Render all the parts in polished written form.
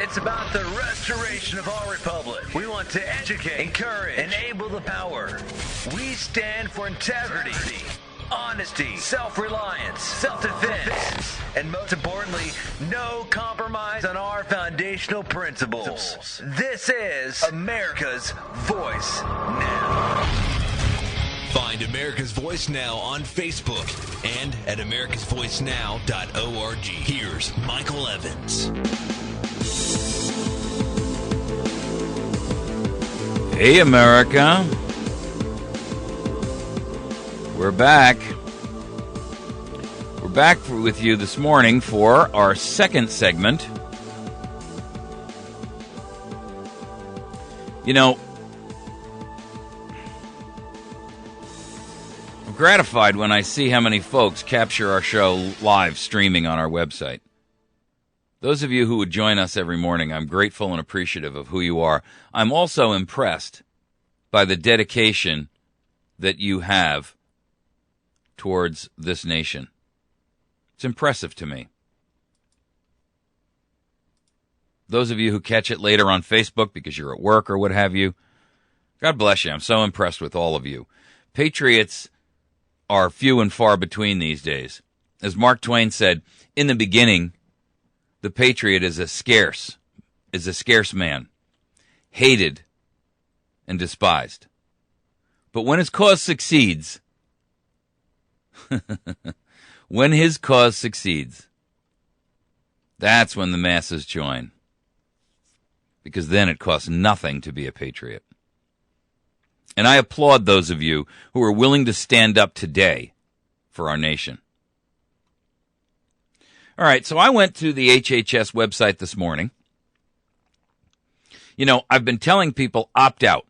It's about the restoration of our republic. We want to educate, encourage, enable the power. We stand for integrity, honesty, self-reliance, self-defense, and most importantly, no compromise on our foundational principles. This is America's Voice Now. Find America's Voice Now on Facebook and at americasvoicenow.org. Here's Michael Evans. Hey, America. We're back. We're back with you this morning for our second segment. You know, I'm gratified when I see how many folks capture our show live streaming on our website. Those of you who would join us every morning, I'm grateful and appreciative of who you are. I'm also impressed by the dedication that you have towards this nation. It's impressive to me. Those of you who catch it later on Facebook because you're at work or what have you, God bless you. I'm so impressed with all of you. Patriots are few and far between these days. As Mark Twain said, in the beginning, the patriot is a scarce man, hated and despised. But when his cause succeeds, that's when the masses join. Because then it costs nothing to be a patriot. And I applaud those of you who are willing to stand up today for our nation. All right, so I went to the HHS website this morning. You know, I've been telling people opt out.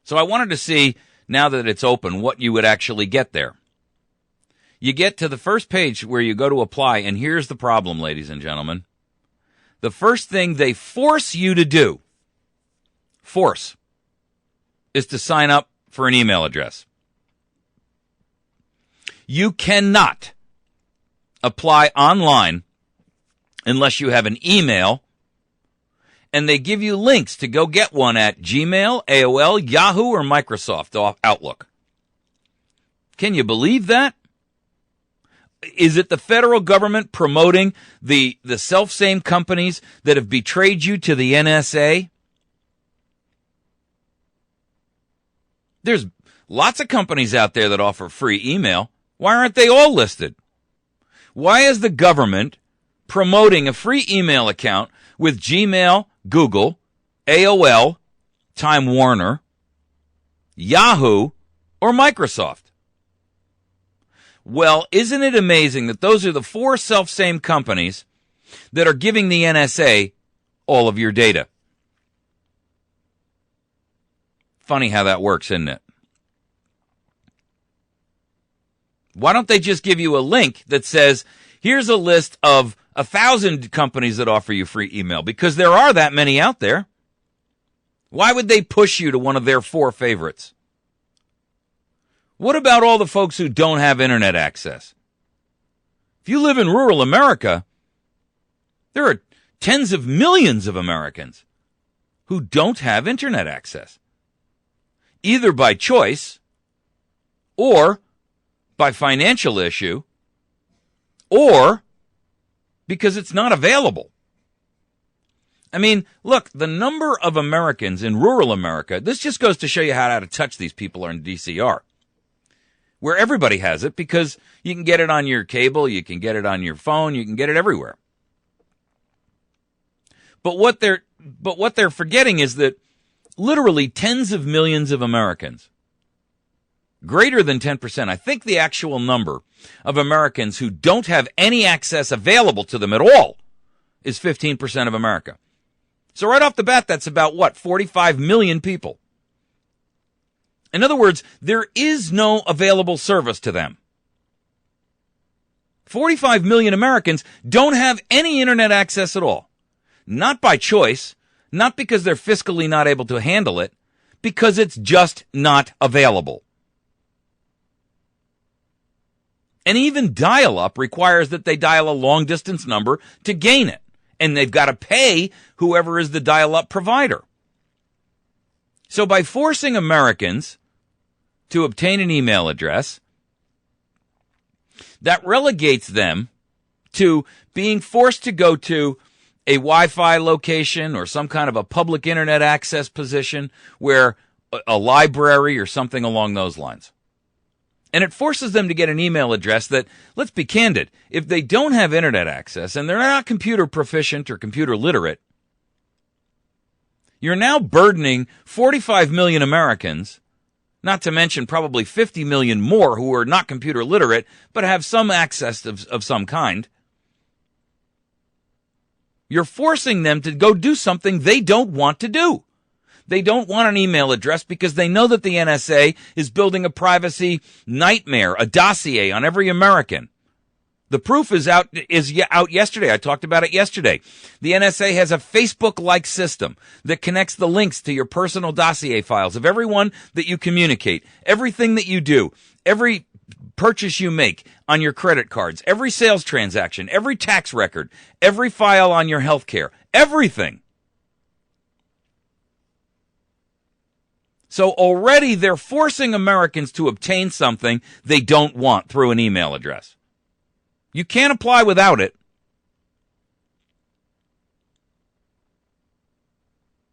So I wanted to see, now that it's open, what you would actually get there. You get to the first page where you go to apply, and here's the problem, ladies and gentlemen. The first thing they force you to do, is to sign up for an email address. You cannot apply online unless you have an email, and they give you links to go get one at Gmail, AOL, Yahoo, or Microsoft Outlook. Can you believe that? Is it the federal government promoting the self-same companies that have betrayed you to the NSA? There's lots of companies out there that offer free email. Why aren't they all listed? Why is the government promoting a free email account with Gmail, Google, AOL, Time Warner, Yahoo, or Microsoft? Well, isn't it amazing that those are the four self-same companies that are giving the NSA all of your data? Funny how that works, isn't it? Why don't they just give you a link that says, here's a list of 1,000 companies that offer you free email? Because there are that many out there. Why would they push you to one of their four favorites? What about all the folks who don't have internet access? If you live in rural America, there are tens of millions of Americans who don't have internet access, either by choice or by financial issue or because it's not available. I mean, look, the number of Americans in rural America, this just goes to show you how out of touch these people are in DCR, where everybody has it because you can get it on your cable, you can get it on your phone, you can get it everywhere. But what they're forgetting is that literally tens of millions of Americans, greater than 10%, I think the actual number of Americans who don't have any access available to them at all is 15% of America. So right off the bat, that's about 45 million people. In other words, there is no available service to them. 45 million Americans don't have any internet access at all. Not by choice, not because they're fiscally not able to handle it, because it's just not available. And even dial-up requires that they dial a long-distance number to gain it. And they've got to pay whoever is the dial-up provider. So by forcing Americans to obtain an email address, that relegates them to being forced to go to a Wi-Fi location or some kind of a public internet access position where a library or something along those lines. And it forces them to get an email address that, let's be candid, if they don't have internet access and they're not computer proficient or computer literate, you're now burdening 45 million Americans, not to mention probably 50 million more who are not computer literate but have some access of some kind. You're forcing them to go do something they don't want to do. They don't want an email address because they know that the NSA is building a privacy nightmare, a dossier on every American. The proof is out yesterday. I talked about it yesterday. The NSA has a Facebook-like system that connects the links to your personal dossier files of everyone that you communicate, everything that you do, every purchase you make on your credit cards, every sales transaction, every tax record, every file on your health care, everything. So already they're forcing Americans to obtain something they don't want through an email address. You can't apply without it.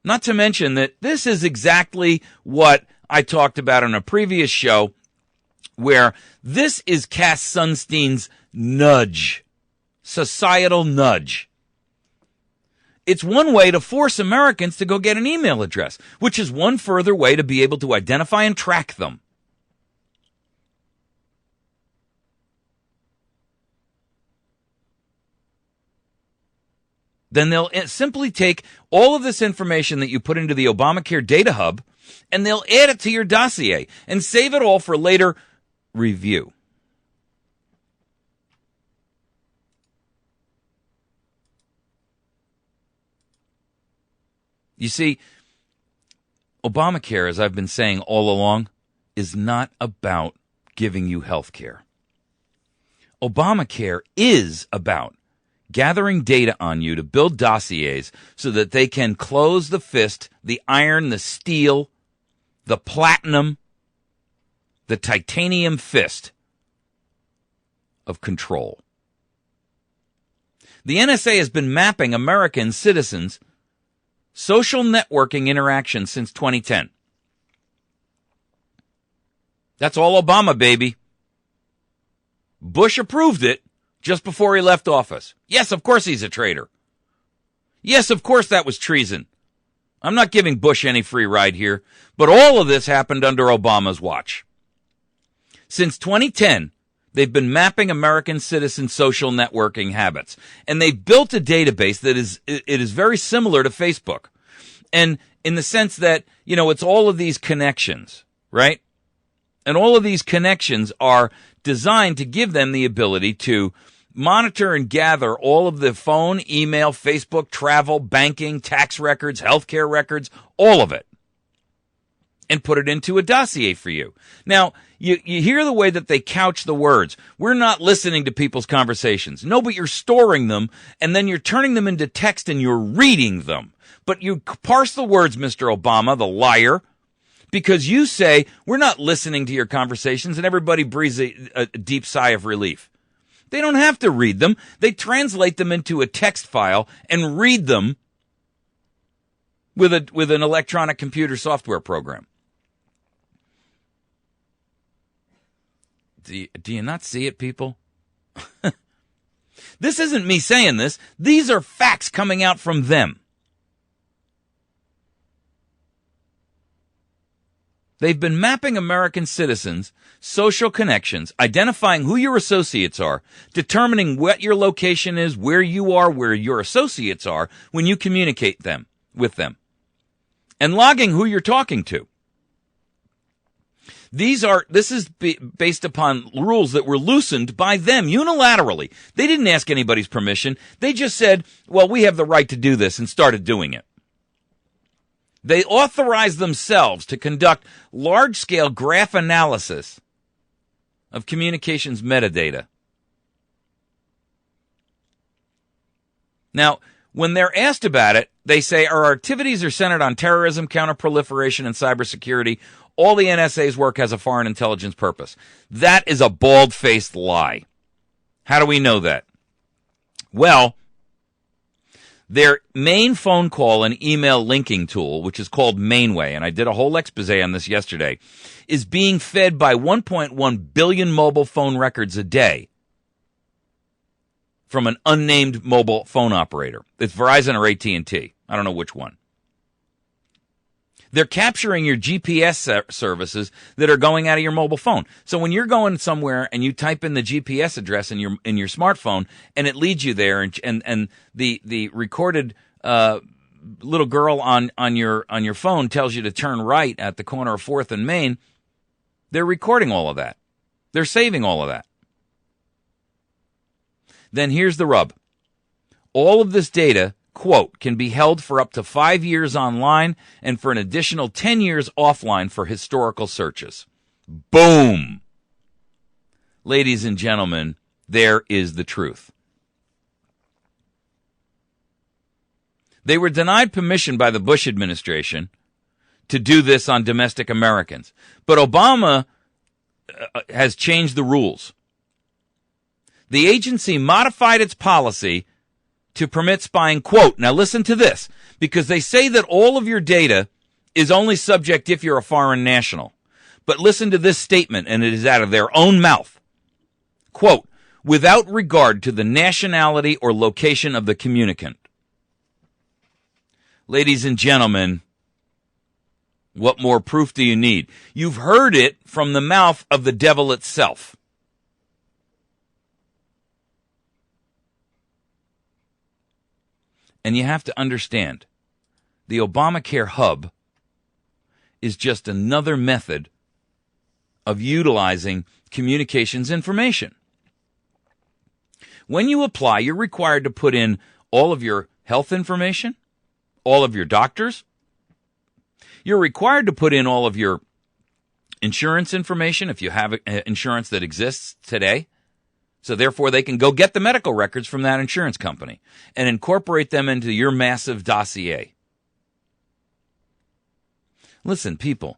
Not to mention that this is exactly what I talked about on a previous show, where this is Cass Sunstein's nudge, societal nudge. It's one way to force Americans to go get an email address, which is one further way to be able to identify and track them. Then they'll simply take all of this information that you put into the Obamacare data hub, and they'll add it to your dossier and save it all for later review. You see, Obamacare, as I've been saying all along, is not about giving you health care. Obamacare is about gathering data on you to build dossiers so that they can close the fist, the iron, the steel, the platinum, the titanium fist of control. The NSA has been mapping American citizens' social networking interactions since 2010. That's all Obama, baby. Bush approved it just before he left office. Yes, of course he's a traitor. Yes, of course that was treason. I'm not giving Bush any free ride here, but all of this happened under Obama's watch. Since 2010, they've been mapping American citizens' social networking habits, and they've built a database that is very similar to Facebook. And in the sense that, it's all of these connections, right? And all of these connections are designed to give them the ability to monitor and gather all of the phone, email, Facebook, travel, banking, tax records, healthcare records, all of it, and put it into a dossier for you. Now, you hear the way that they couch the words. We're not listening to people's conversations. No, but you're storing them, and then you're turning them into text and you're reading them. But you parse the words, Mr. Obama, the liar, because you say, we're not listening to your conversations, and everybody breathes a deep sigh of relief. They don't have to read them. They translate them into a text file and read them with an electronic computer software program. Do you not see it, people? This isn't me saying this. These are facts coming out from them. They've been mapping American citizens' social connections, identifying who your associates are, determining what your location is, where you are, where your associates are when you communicate with them, and logging who you're talking to. This is based upon rules that were loosened by them unilaterally. They didn't ask anybody's permission. They just said, well, we have the right to do this, and started doing it. They authorized themselves to conduct large-scale graph analysis of communications metadata. Now, when they're asked about it, they say our activities are centered on terrorism, counterproliferation, and cybersecurity. All the NSA's work has a foreign intelligence purpose. That is a bald-faced lie. How do we know that? Well, their main phone call and email linking tool, which is called Mainway, and I did a whole expose on this yesterday, is being fed by 1.1 billion mobile phone records a day from an unnamed mobile phone operator. It's Verizon or AT&T. I don't know which one. They're capturing your GPS services that are going out of your mobile phone. So when you're going somewhere and you type in the GPS address in your smartphone and it leads you there, and the recorded little girl on your phone tells you to turn right at the corner of 4th and Main, they're recording all of that. They're saving all of that. Then here's the rub. All of this data, quote, can be held for up to 5 years online and for an additional 10 years offline for historical searches. Boom! Ladies and gentlemen, there is the truth. They were denied permission by the Bush administration to do this on domestic Americans. But Obama has changed the rules. The agency modified its policy to permit spying, quote, now listen to this, because they say that all of your data is only subject if you're a foreign national. But listen to this statement, and it is out of their own mouth. Quote, without regard to the nationality or location of the communicant. Ladies and gentlemen, what more proof do you need? You've heard it from the mouth of the devil itself. And you have to understand, the Obamacare hub is just another method of utilizing communications information. When you apply, you're required to put in all of your health information, all of your doctors. You're required to put in all of your insurance information if you have insurance that exists today. So therefore, they can go get the medical records from that insurance company and incorporate them into your massive dossier. Listen, people,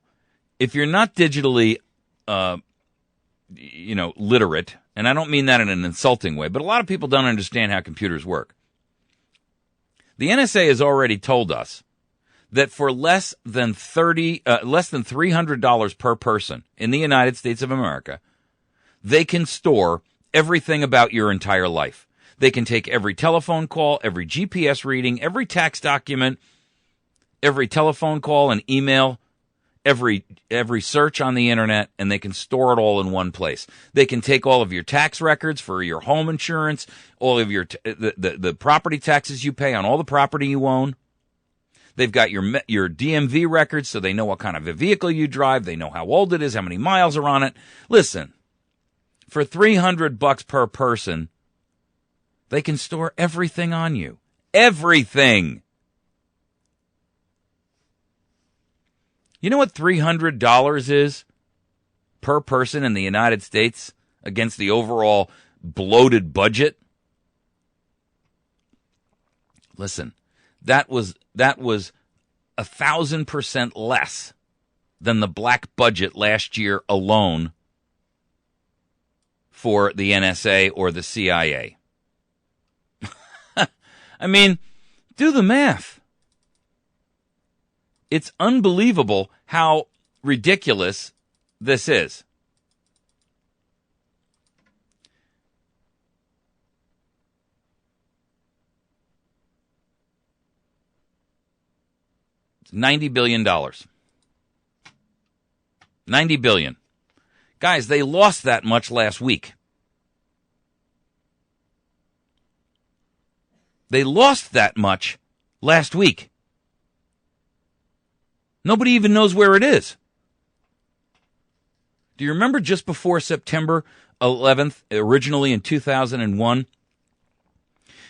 if you're not digitally, literate, and I don't mean that in an insulting way, but a lot of people don't understand how computers work. The NSA has already told us that for less than $300 per person in the United States of America, they can store everything about your entire life. They can take every telephone call, every GPS reading, every tax document, every telephone call and email, every search on the internet, and they can store it all in one place. They can take all of your tax records for your home insurance, all of your the property taxes you pay on all the property you own. They've got your DMV records, so they know what kind of a vehicle you drive. They know how old it is, how many miles are on it. Listen. For $300 per person, they can store everything on you. Everything. You know what $300 is per person in the United States against the overall bloated budget? Listen, that was 1,000% less than the black budget last year alone for the NSA or the CIA. I mean, do the math. It's unbelievable how ridiculous this is. It's $90 billion. $90 billion. Guys, they lost that much last week. They lost that much last week. Nobody even knows where it is. Do you remember just before September 11th, originally in 2001?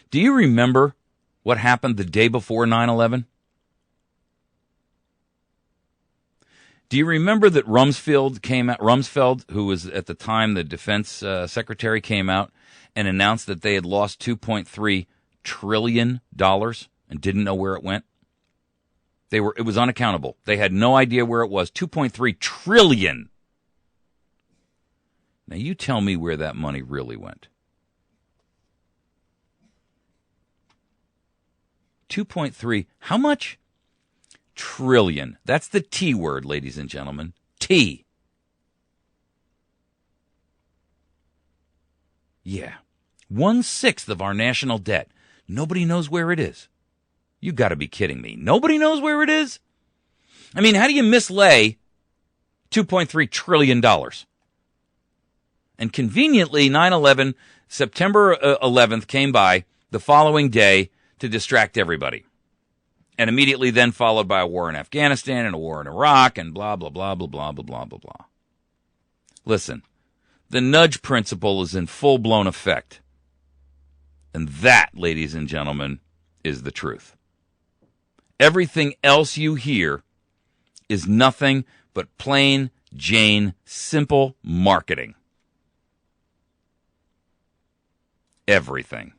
Do you remember what happened the day before 9/11? Do you remember that Rumsfeld, who was at the time the defense secretary, came out and announced that they had lost $2.3 trillion and didn't know where it went? It was unaccountable. They had no idea where it was. 2.3 trillion. Now you tell me where that money really went. 2.3, how much? Trillion. That's the T word, ladies and gentlemen. T. Yeah. 1/6 of our national debt. Nobody knows where it is. You got to be kidding me. Nobody knows where it is? I mean, how do you mislay $2.3 trillion? And conveniently, 9/11, September 11th came by the following day to distract everybody. And immediately then followed by a war in Afghanistan and a war in Iraq and blah, blah, blah, blah, blah, blah, blah, blah, blah. Listen, the nudge principle is in full-blown effect. And that, ladies and gentlemen, is the truth. Everything else you hear is nothing but plain Jane, simple marketing. Everything.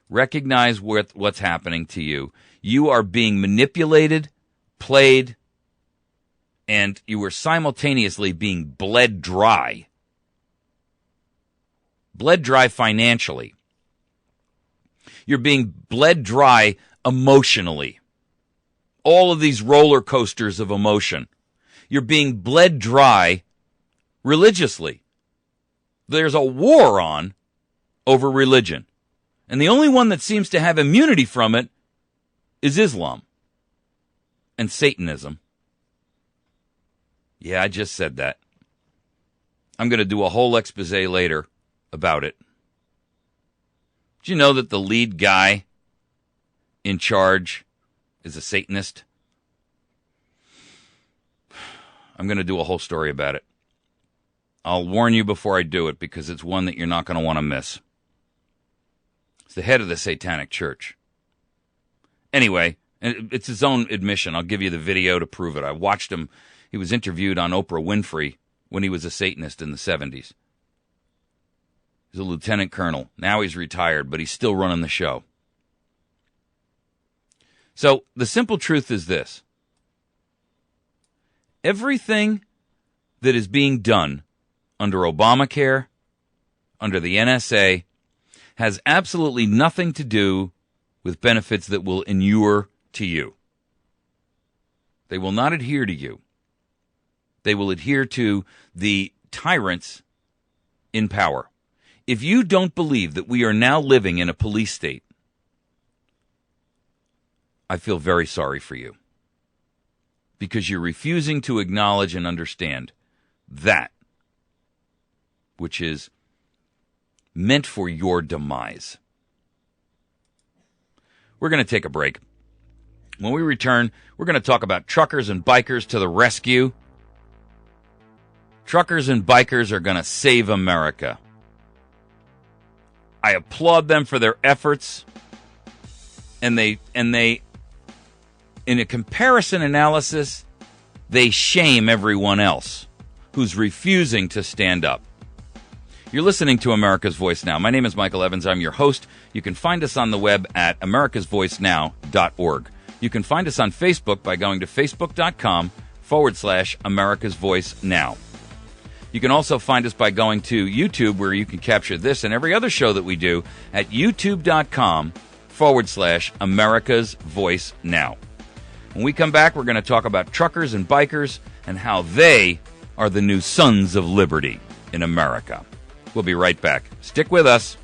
Recognize what's happening to you. You are being manipulated, played, and you are simultaneously being bled dry. Bled dry financially. You're being bled dry emotionally. All of these roller coasters of emotion. You're being bled dry religiously. There's a war on over religion. And the only one that seems to have immunity from it is Islam and Satanism. Yeah, I just said that. I'm going to do a whole expose later about it. Did you know that the lead guy in charge is a Satanist? I'm going to do a whole story about it. I'll warn you before I do it because it's one that you're not going to want to miss. It's the head of the Satanic Church. Anyway, it's his own admission. I'll give you the video to prove it. I watched him. He was interviewed on Oprah Winfrey when he was a Satanist in the 70s. He's a lieutenant colonel. Now he's retired, but he's still running the show. So the simple truth is this. Everything that is being done under Obamacare, under the NSA, has absolutely nothing to do with benefits that will inure to you. They will not adhere to you. They will adhere to the tyrants in power. If you don't believe that we are now living in a police state, I feel very sorry for you. Because you're refusing to acknowledge and understand that which is meant for your demise. We're going to take a break. When we return, we're going to talk about truckers and bikers to the rescue. Truckers and bikers are going to save America. I applaud them for their efforts. And they in a comparison analysis, they shame everyone else who's refusing to stand up. You're listening to America's Voice Now. My name is Michael Evans. I'm your host. You can find us on the web at americasvoicenow.org. You can find us on Facebook by going to facebook.com/America's Voice Now. You can also find us by going to YouTube, where you can capture this and every other show that we do at youtube.com/America's Voice Now. When we come back, we're going to talk about truckers and bikers and how they are the new sons of liberty in America. We'll be right back. Stick with us.